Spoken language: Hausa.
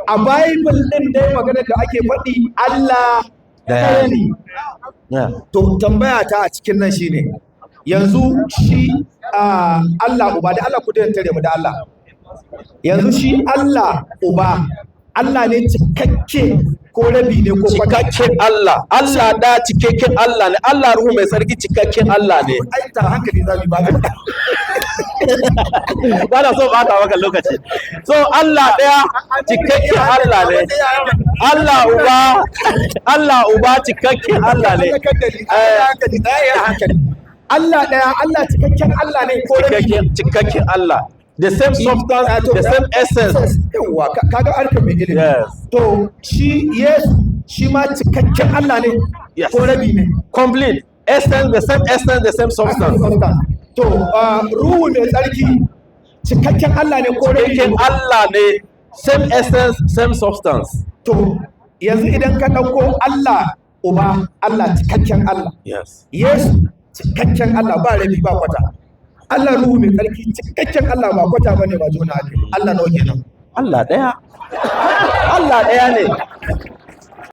a Bible din dai magana da ake faɗi Allah ɗaya ne. To tambaya ta a cikin nan shine yanzu shi Allah uba da Allah ku da tare mu da Allah. Yanzu shi Allah uba Allah ne cikakke ko rabi ne ko cikakken Allah da cikakken Allah ne, Allah ruhu mai sarki cikakken Allah ne. ai ta hankali zabi ba ga ba na so ba ta maka lokaci. So Allah daya cikakken Allah ne, Allah uba cikakken Allah ne. Allah daya Allah cikakken Allah ne ko rabi cikakken Allah, the same substance, the same essence. Yawa kaga arka mai ilimi. Yes. To shi Yesu shi ma cikakken Allah ne ko rabi ne. Complete essence, the same substance. To ruhu mai tsarki cikakken Allah ne ko rabi Cikakken Allah ne, same essence, same substance. To yanzu idan ka ɗauko Allah uba Allah cikakken Allah. Yes. Yesu cikakken Allah ba rabi ba kwata. Allah ruhu mai tsarki cikakken Allah ba kwata bane ba jona ake. Allah nawa kenan? Allah daya ne.